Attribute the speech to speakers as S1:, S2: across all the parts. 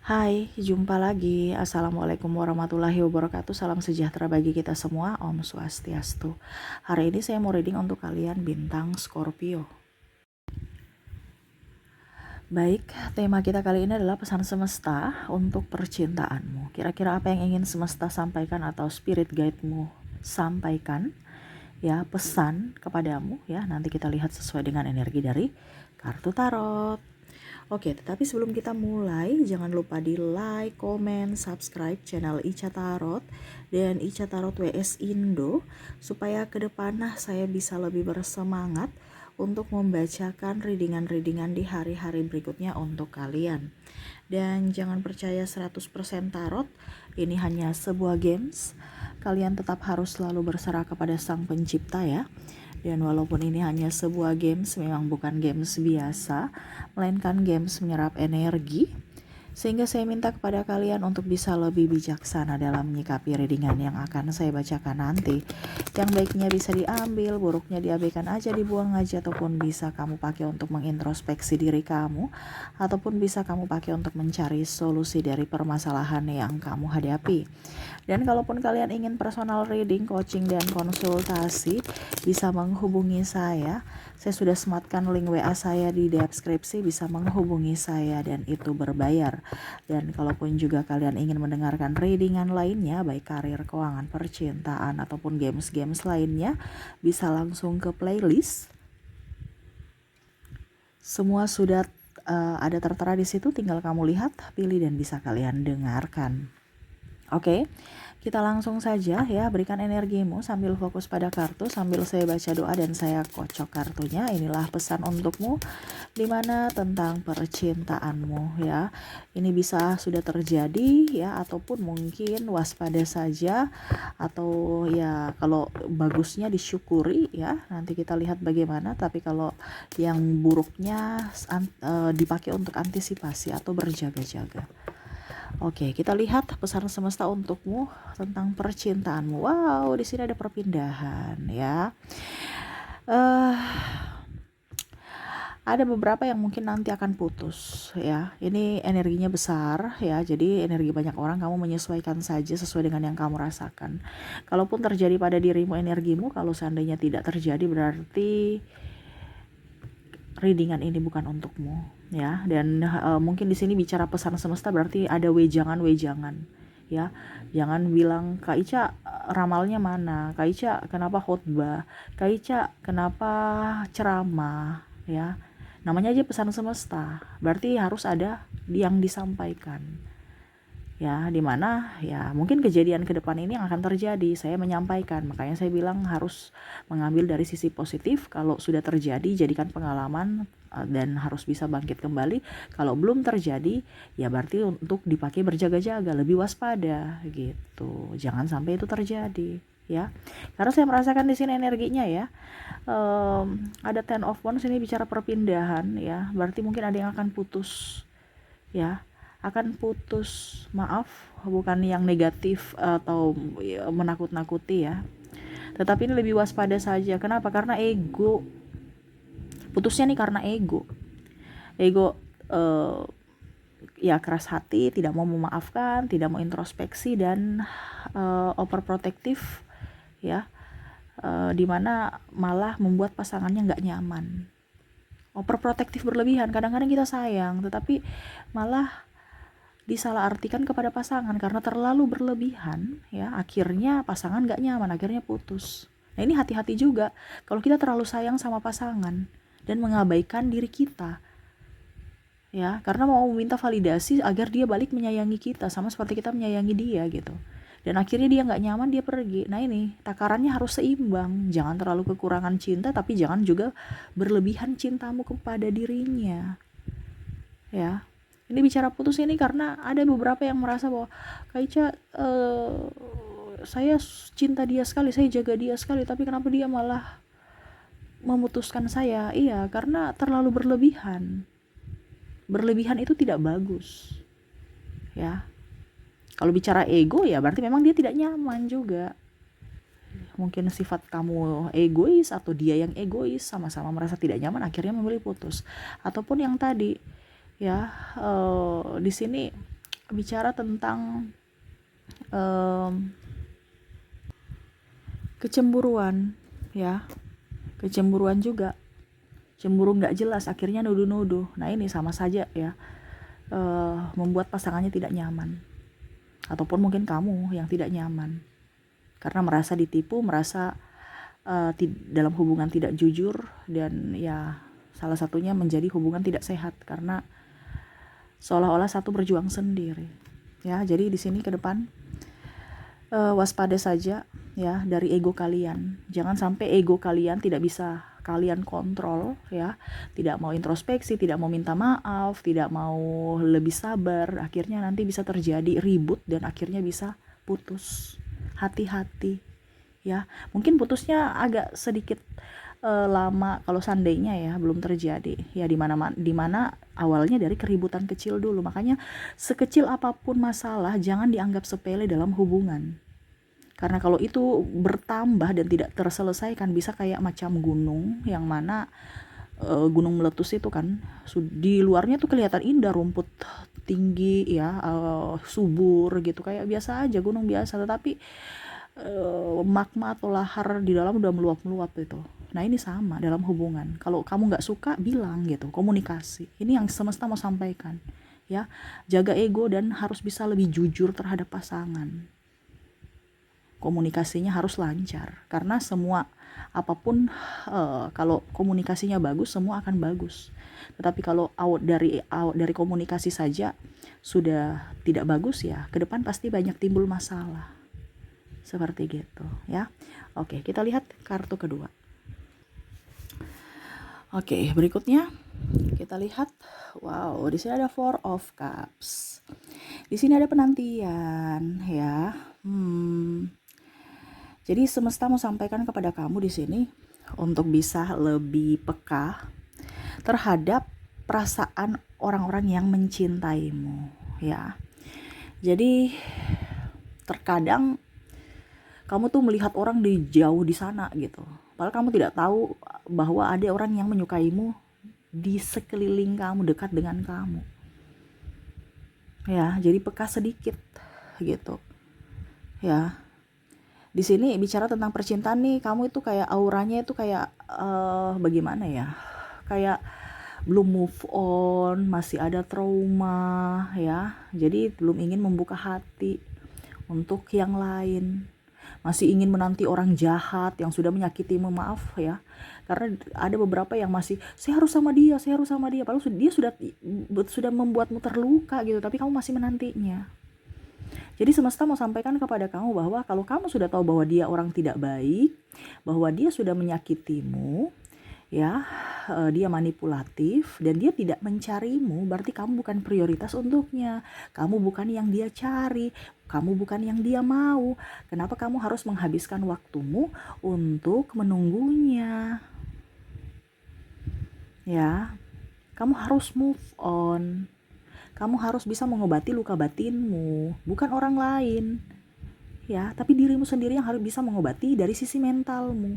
S1: Hai, jumpa lagi. Assalamualaikum warahmatullahi wabarakatuh. Salam sejahtera bagi kita semua. Om Swastiastu. Hari ini saya mau reading untuk kalian bintang Scorpio. Baik, tema kita kali ini adalah pesan semesta untuk percintaanmu. Kira-kira apa yang ingin semesta sampaikan atau spirit guide-mu sampaikan? Ya, pesan kepadamu ya. Nanti kita lihat sesuai dengan energi dari kartu tarot. Oke, tetapi sebelum kita mulai, jangan lupa di like, komen, subscribe channel Ica Tarot dan Ica Tarot WS Indo supaya ke depan saya bisa lebih bersemangat untuk membacakan readingan-readingan di hari-hari berikutnya untuk kalian. Dan jangan percaya 100% tarot, ini hanya sebuah games. Kalian tetap harus selalu berserah kepada Sang Pencipta ya. Dan walaupun ini hanya sebuah games, memang bukan games biasa, melainkan games menyerap energi. Sehingga saya minta kepada kalian untuk bisa lebih bijaksana dalam menyikapi readingan yang akan saya bacakan nanti. Yang baiknya bisa diambil, buruknya diabaikan aja, dibuang aja, ataupun bisa kamu pakai untuk mengintrospeksi diri kamu, ataupun bisa kamu pakai untuk mencari solusi dari permasalahan yang kamu hadapi. Dan kalaupun kalian ingin personal reading, coaching, dan konsultasi, bisa menghubungi saya. Saya sudah sematkan link WA saya di deskripsi, bisa menghubungi saya dan itu berbayar. Dan kalaupun juga kalian ingin mendengarkan readingan lainnya, baik karir, keuangan, percintaan, ataupun games-games lainnya, bisa langsung ke playlist. Semua sudah ada tertera di situ, tinggal kamu lihat, pilih, dan bisa kalian dengarkan. Oke, kita langsung saja ya, berikan energimu sambil fokus pada kartu, sambil saya baca doa dan saya kocok kartunya. Inilah pesan untukmu, dimana tentang percintaanmu ya. Ini bisa sudah terjadi ya, ataupun mungkin waspada saja, atau ya kalau bagusnya disyukuri ya. Nanti kita lihat bagaimana, tapi kalau yang buruknya dipakai untuk antisipasi atau berjaga-jaga. Oke, kita lihat pesan semesta untukmu tentang percintaanmu. Wow, di sini ada perpindahan ya. Ada beberapa yang mungkin nanti akan putus ya. Ini energinya besar ya. Jadi energi banyak orang, kamu menyesuaikan saja sesuai dengan yang kamu rasakan. Kalaupun terjadi pada dirimu energimu, kalau seandainya tidak terjadi berarti readingan ini bukan untukmu ya. Dan mungkin di sini bicara pesan semesta berarti ada wejangan ya. Jangan bilang, Kak Ica ramalnya mana, Kak Ica kenapa khotbah, Kak Ica kenapa ceramah ya. Namanya aja pesan semesta, berarti harus ada yang disampaikan ya, dimana ya mungkin kejadian ke depan ini yang akan terjadi. Saya menyampaikan, makanya saya bilang harus mengambil dari sisi positif. Kalau sudah terjadi, jadikan pengalaman dan harus bisa bangkit kembali. Kalau belum terjadi, ya berarti untuk dipakai berjaga-jaga, lebih waspada gitu. Jangan sampai itu terjadi ya, karena saya merasakan di sini energinya ya. Ada 10 of Wands, ini bicara perpindahan ya, berarti mungkin ada yang akan putus ya, akan putus. Maaf, bukan yang negatif atau menakut-nakuti ya, tetapi ini lebih waspada saja. Kenapa? Karena ego. Putusnya nih karena ego ya, keras hati, tidak mau memaafkan, tidak mau introspeksi, dan overprotective ya, dimana malah membuat pasangannya nggak nyaman. Overprotective berlebihan, kadang-kadang kita sayang tetapi malah disalahartikan kepada pasangan karena terlalu berlebihan ya, akhirnya pasangan gak nyaman, akhirnya putus. Nah ini hati-hati juga kalau kita terlalu sayang sama pasangan dan mengabaikan diri kita ya, karena mau meminta validasi agar dia balik menyayangi kita sama seperti kita menyayangi dia gitu. Dan akhirnya dia gak nyaman, dia pergi. Nah ini takarannya harus seimbang, jangan terlalu kekurangan cinta tapi jangan juga berlebihan cintamu kepada dirinya ya. Ini bicara putus ini karena ada beberapa yang merasa bahwa Kak Ica, saya cinta dia sekali, saya jaga dia sekali, tapi kenapa dia malah memutuskan saya? Iya, karena terlalu berlebihan. Berlebihan itu tidak bagus ya. Kalau bicara ego ya berarti memang dia tidak nyaman juga. Mungkin sifat kamu egois atau dia yang egois, sama-sama merasa tidak nyaman, akhirnya memilih putus. Ataupun yang tadi ya, di sini bicara tentang kecemburuan, ya. Kecemburuan juga, cemburu nggak jelas, akhirnya nuduh-nuduh. Nah ini sama saja ya, membuat pasangannya tidak nyaman, ataupun mungkin kamu yang tidak nyaman karena merasa ditipu, merasa dalam hubungan tidak jujur, dan ya salah satunya menjadi hubungan tidak sehat karena seolah-olah satu berjuang sendiri. Ya, jadi di sini ke depan waspada saja ya dari ego kalian. Jangan sampai ego kalian tidak bisa kalian kontrol ya. Tidak mau introspeksi, tidak mau minta maaf, tidak mau lebih sabar. Akhirnya nanti bisa terjadi ribut dan akhirnya bisa putus. Hati-hati ya. Mungkin putusnya agak sedikit lama kalau seandainya ya belum terjadi ya, di mana awalnya dari keributan kecil dulu. Makanya sekecil apapun masalah jangan dianggap sepele dalam hubungan, karena kalau itu bertambah dan tidak terselesaikan bisa kayak macam gunung, yang mana gunung meletus itu kan di luarnya tuh kelihatan indah, rumput tinggi ya, subur gitu, kayak biasa aja gunung biasa, tetapi magma atau lahar di dalam udah meluap-meluap itu. Nah ini sama dalam hubungan, kalau kamu nggak suka bilang gitu, komunikasi. Ini yang semesta mau sampaikan ya, jaga ego dan harus bisa lebih jujur terhadap pasangan. Komunikasinya harus lancar, karena semua apapun kalau komunikasinya bagus semua akan bagus. Tetapi kalau dari komunikasi saja sudah tidak bagus ya, ke depan pasti banyak timbul masalah. Seperti gitu ya. Oke, kita lihat kartu kedua. Oke, berikutnya kita lihat, wow, di sini ada Four of Cups. Di sini ada penantian ya. Jadi semesta mau sampaikan kepada kamu di sini untuk bisa lebih peka terhadap perasaan orang-orang yang mencintaimu ya. Jadi terkadang kamu tuh melihat orang di jauh di sana gitu, padahal kamu tidak tahu bahwa ada orang yang menyukaimu di sekeliling kamu, dekat dengan kamu ya. Jadi peka sedikit gitu ya. Di sini bicara tentang percintaan nih, kamu itu kayak auranya itu kayak bagaimana ya, kayak belum move on, masih ada trauma ya. Jadi belum ingin membuka hati untuk yang lain, masih ingin menanti orang jahat yang sudah menyakitimu, maaf ya, karena ada beberapa yang masih saya harus sama dia, padahal dia sudah membuatmu terluka gitu, tapi kamu masih menantinya. Jadi semesta mau sampaikan kepada kamu bahwa kalau kamu sudah tahu bahwa dia orang tidak baik, bahwa dia sudah menyakitimu ya, dia manipulatif dan dia tidak mencarimu, berarti kamu bukan prioritas untuknya. Kamu bukan yang dia cari, kamu bukan yang dia mau. Kenapa kamu harus menghabiskan waktumu untuk menunggunya? Ya, kamu harus move on. Kamu harus bisa mengobati luka batinmu, bukan orang lain. Ya, tapi dirimu sendiri yang harus bisa mengobati dari sisi mentalmu.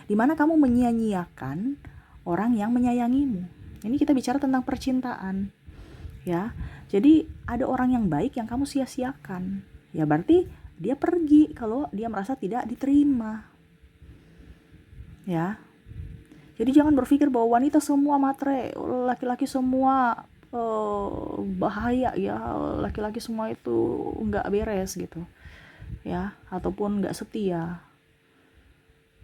S1: Dimana kamu menyia-nyiakan orang yang menyayangimu. Ini kita bicara tentang percintaan. Ya, jadi ada orang yang baik yang kamu sia-siakan. Ya berarti dia pergi kalau dia merasa tidak diterima. Ya. Jadi jangan berpikir bahwa wanita semua matre, laki-laki semua bahaya ya, laki-laki semua itu nggak beres gitu ya, ataupun nggak setia.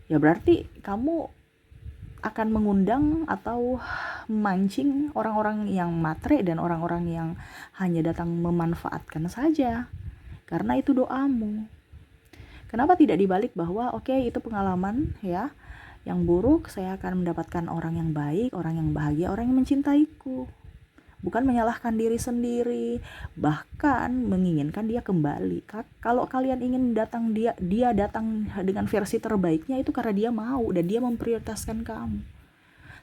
S1: Ya berarti kamu akan mengundang atau memancing orang-orang yang matre dan orang-orang yang hanya datang memanfaatkan saja, karena itu doamu. Kenapa tidak dibalik bahwa oke, itu pengalaman ya, yang buruk, saya akan mendapatkan orang yang baik, orang yang bahagia, orang yang mencintaiku. Bukan menyalahkan diri sendiri, bahkan menginginkan dia kembali. Kalau kalian ingin dia datang dengan versi terbaiknya, itu karena dia mau dan dia memprioritaskan kamu.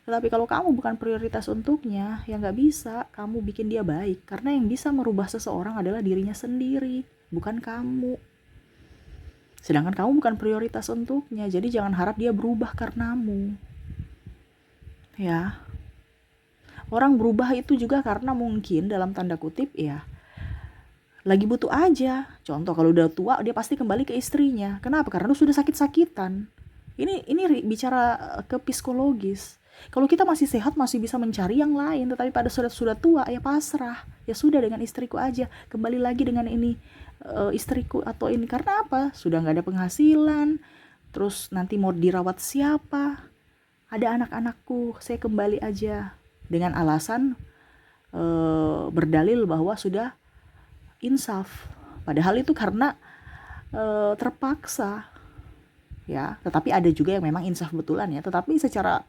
S1: Tetapi kalau kamu bukan prioritas untuknya, ya nggak bisa kamu bikin dia baik, karena yang bisa merubah seseorang adalah dirinya sendiri, bukan kamu. Sedangkan kamu bukan prioritas untuknya, jadi jangan harap dia berubah karenamu. Ya. Orang berubah itu juga karena mungkin dalam tanda kutip ya, lagi butuh aja. Contoh kalau udah tua dia pasti kembali ke istrinya. Kenapa? Karena lu sudah sakit-sakitan. Ini bicara ke psikologis. Kalau kita masih sehat masih bisa mencari yang lain, tetapi pada sudah tua ya pasrah. Ya sudah dengan istriku aja, kembali lagi dengan ini istriku atau ini. Karena apa? Sudah nggak ada penghasilan. Terus nanti mau dirawat siapa? Ada anak-anakku, saya kembali aja dengan alasan berdalil bahwa sudah insaf. Padahal itu karena terpaksa. Ya, tetapi ada juga yang memang insaf betulan ya. Tetapi secara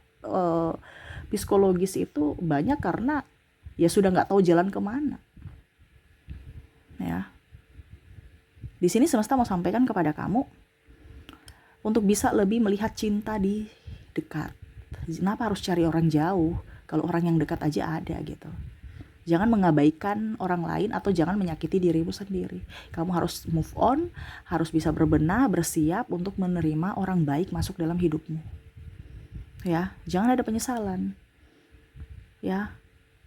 S1: psikologis itu banyak karena ya sudah nggak tahu jalan kemana. Ya, di sini semesta mau sampaikan kepada kamu untuk bisa lebih melihat cinta di dekat. Kenapa harus cari orang jauh kalau orang yang dekat aja ada gitu. Jangan mengabaikan orang lain atau jangan menyakiti dirimu sendiri. Kamu harus move on, harus bisa berbenah, bersiap untuk menerima orang baik masuk dalam hidupmu. Ya, jangan ada penyesalan. Ya,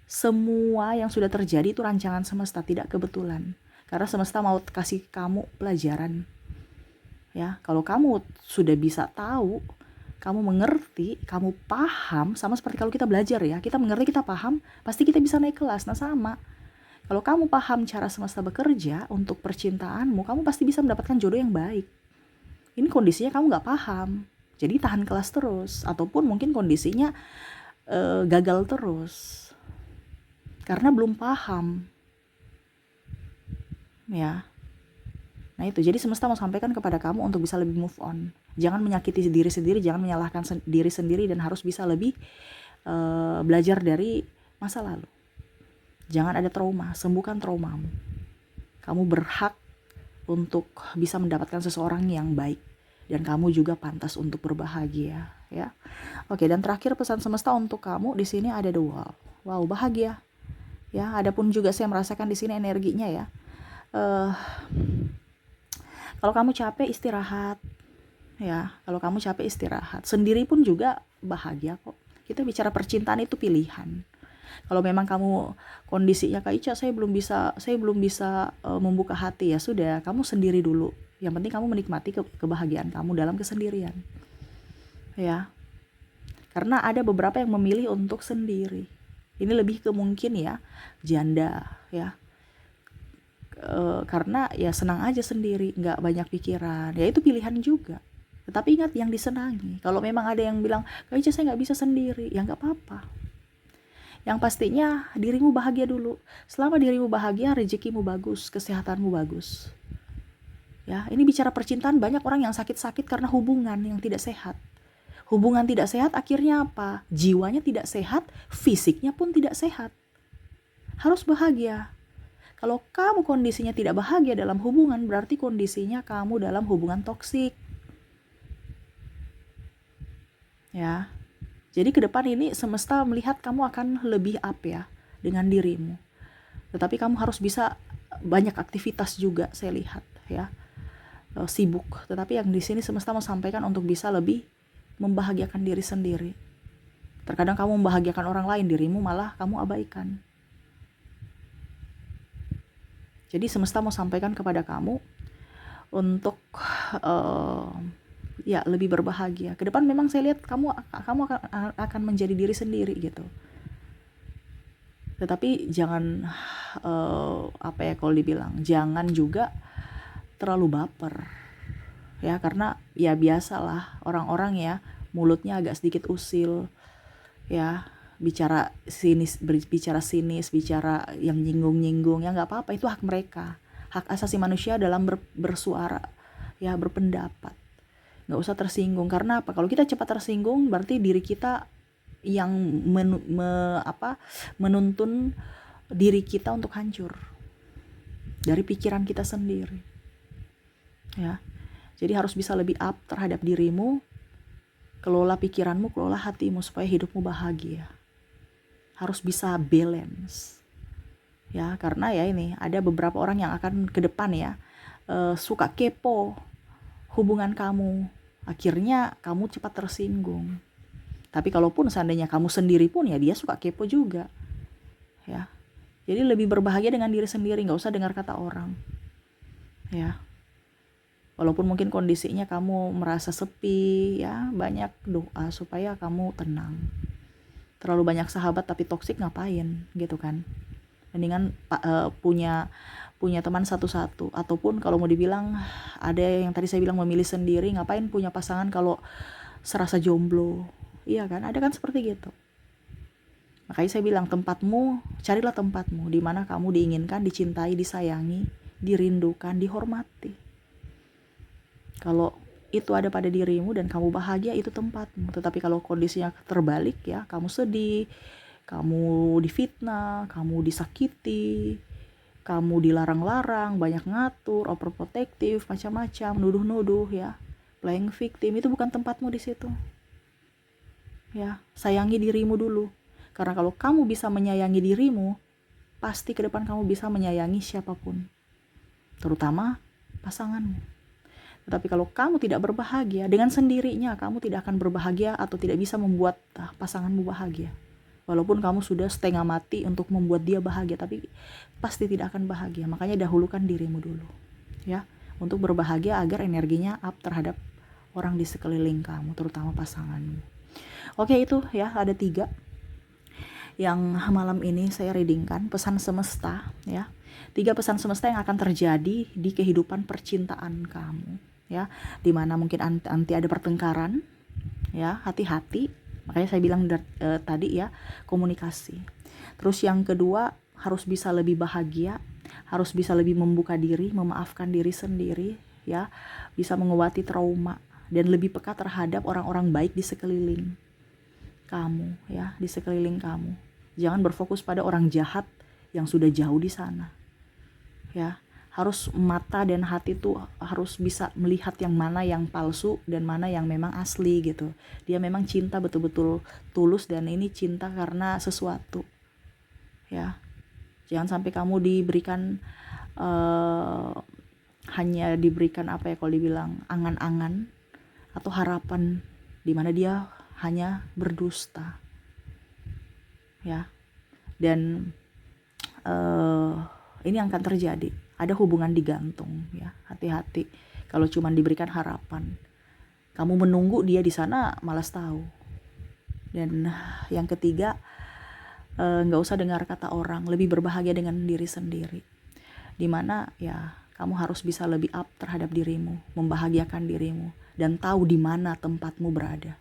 S1: semua yang sudah terjadi itu rancangan semesta, tidak kebetulan. Karena semesta mau kasih kamu pelajaran. Ya, kalau kamu sudah bisa tahu, kamu mengerti, kamu paham, sama seperti kalau kita belajar ya, kita mengerti, kita paham, pasti kita bisa naik kelas. Nah sama, kalau kamu paham cara semesta bekerja untuk percintaanmu, kamu pasti bisa mendapatkan jodoh yang baik. Ini kondisinya kamu gak paham, jadi tahan kelas terus, ataupun mungkin kondisinya gagal terus, karena belum paham. Ya. Nah itu, jadi semesta mau sampaikan kepada kamu untuk bisa lebih move on. Jangan menyakiti diri sendiri, jangan menyalahkan diri sendiri, dan harus bisa lebih belajar dari masa lalu. Jangan ada trauma, sembuhkan traumamu. Kamu berhak untuk bisa mendapatkan seseorang yang baik, dan kamu juga pantas untuk berbahagia, ya. Oke, dan terakhir pesan semesta untuk kamu di sini ada the wall. Wow, bahagia. Ya, adapun juga saya merasakan di sini energinya ya. Kalau kamu capek istirahat, ya. Kalau kamu capek istirahat, sendiri pun juga bahagia kok. Kita bicara percintaan itu pilihan. Kalau memang kamu kondisinya Kak Ica, saya belum bisa membuka hati, ya sudah, kamu sendiri dulu. Yang penting kamu menikmati kebahagiaan kamu dalam kesendirian. Ya. Karena ada beberapa yang memilih untuk sendiri. Ini lebih ke mungkin ya janda ya. Karena ya senang aja sendiri, nggak banyak pikiran, ya itu pilihan juga. Tetapi ingat yang disenangi. Kalau memang ada yang bilang, Kak Ica saya nggak bisa sendiri, ya nggak apa-apa. Yang pastinya dirimu bahagia dulu. Selama dirimu bahagia, rezekimu bagus, kesehatanmu bagus. Ya, ini bicara percintaan, banyak orang yang sakit-sakit karena hubungan yang tidak sehat. Hubungan tidak sehat akhirnya apa? Jiwanya tidak sehat, fisiknya pun tidak sehat. Harus bahagia. Kalau kamu kondisinya tidak bahagia dalam hubungan, berarti kondisinya kamu dalam hubungan toksik. Ya. Jadi ke depan ini semesta melihat kamu akan lebih up ya dengan dirimu. Tetapi kamu harus bisa banyak aktivitas juga, saya lihat ya. Sibuk. Tetapi yang di sini semesta mau sampaikan untuk bisa lebih membahagiakan diri sendiri. Terkadang kamu membahagiakan orang lain, dirimu malah kamu abaikan. Jadi semesta mau sampaikan kepada kamu untuk ya lebih berbahagia. Ke depan memang saya lihat kamu akan menjadi diri sendiri gitu. Tetapi jangan apa ya kalau dibilang, jangan juga terlalu baper. Ya, karena ya biasalah orang-orang ya mulutnya agak sedikit usil. Ya, bicara sinis, bicara yang nyinggung-nyinggung, ya nggak apa-apa, itu hak mereka, hak asasi manusia dalam bersuara, ya berpendapat. Nggak usah tersinggung, karena apa? Kalau kita cepat tersinggung, berarti diri kita yang menuntun diri kita untuk hancur dari pikiran kita sendiri. Ya, jadi harus bisa lebih up terhadap dirimu, kelola pikiranmu, kelola hatimu supaya hidupmu bahagia. Harus bisa balance ya, karena ya ini ada beberapa orang yang akan ke depan ya suka kepo hubungan kamu, akhirnya kamu cepat tersinggung. Tapi kalaupun seandainya kamu sendiri pun ya dia suka kepo juga ya. Jadi lebih berbahagia dengan diri sendiri, nggak usah dengar kata orang. Ya. Walaupun mungkin kondisinya kamu merasa sepi, ya banyak doa supaya kamu tenang. Terlalu banyak sahabat tapi toksik ngapain gitu kan. Mendingan punya teman satu-satu. Ataupun kalau mau dibilang, ada yang tadi saya bilang memilih sendiri, ngapain punya pasangan kalau serasa jomblo. Iya kan, ada kan seperti gitu. Makanya saya bilang carilah tempatmu di mana kamu diinginkan, dicintai, disayangi, dirindukan, dihormati. Kalau itu ada pada dirimu dan kamu bahagia, itu tempatmu. Tetapi kalau kondisinya terbalik ya, kamu sedih, kamu difitnah, kamu disakiti, kamu dilarang-larang, banyak ngatur, overprotective, macam-macam, nuduh-nuduh ya, playing victim, itu bukan tempatmu di situ. Ya, sayangi dirimu dulu. Karena kalau kamu bisa menyayangi dirimu, pasti ke depan kamu bisa menyayangi siapapun, terutama pasanganmu. Tetapi kalau kamu tidak berbahagia, dengan sendirinya kamu tidak akan berbahagia atau tidak bisa membuat pasanganmu bahagia. Walaupun kamu sudah setengah mati untuk membuat dia bahagia, tapi pasti tidak akan bahagia. Makanya dahulukan dirimu dulu, ya, untuk berbahagia agar energinya up terhadap orang di sekeliling kamu, terutama pasanganmu. Oke, itu ya, ada 3 yang malam ini saya readingkan, pesan semesta ya. 3 pesan semesta yang akan terjadi di kehidupan percintaan kamu ya, dimana mungkin nanti ada pertengkaran ya, hati-hati. Makanya saya bilang tadi ya, komunikasi. Terus yang kedua, harus bisa lebih bahagia, harus bisa lebih membuka diri, memaafkan diri sendiri ya, bisa mengobati trauma dan lebih peka terhadap orang-orang baik di sekeliling kamu ya, di sekeliling kamu. Jangan berfokus pada orang jahat yang sudah jauh di sana. Ya, harus mata dan hati tuh harus bisa melihat yang mana yang palsu dan mana yang memang asli gitu. Dia memang cinta betul-betul tulus dan ini cinta karena sesuatu. Ya. Jangan sampai kamu diberikan hanya diberikan apa ya, kalau dibilang angan-angan atau harapan di mana dia hanya berdusta. Ya, dan ini akan terjadi, ada hubungan digantung ya, hati-hati kalau cuma diberikan harapan, kamu menunggu dia di sana malas tahu. Dan yang ketiga, nggak usah dengar kata orang, lebih berbahagia dengan diri sendiri, dimana ya kamu harus bisa lebih up terhadap dirimu, membahagiakan dirimu dan tahu di mana tempatmu berada.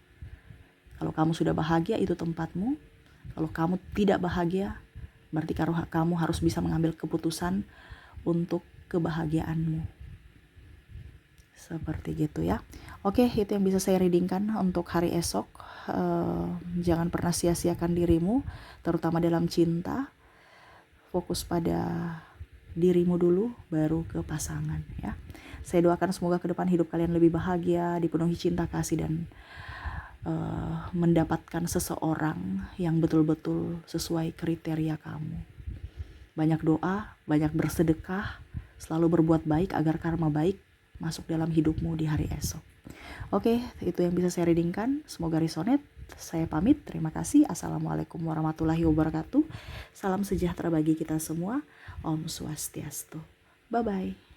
S1: Kalau kamu sudah bahagia, itu tempatmu. Kalau kamu tidak bahagia, berarti kamu harus bisa mengambil keputusan untuk kebahagiaanmu. Seperti gitu ya. Oke, itu yang bisa saya readingkan untuk hari esok. Jangan pernah sia-siakan dirimu, terutama dalam cinta. Fokus pada dirimu dulu, baru ke pasangan ya. Saya doakan semoga ke depan hidup kalian lebih bahagia, dipenuhi cinta kasih dan mendapatkan seseorang yang betul-betul sesuai kriteria kamu. Banyak doa, banyak bersedekah, selalu berbuat baik agar karma baik masuk dalam hidupmu di hari esok. Oke, itu yang bisa saya readingkan. Semoga resonate. Saya pamit. Terima kasih. Assalamualaikum warahmatullahi wabarakatuh. Salam sejahtera bagi kita semua. Om Swastiastu. Bye-bye.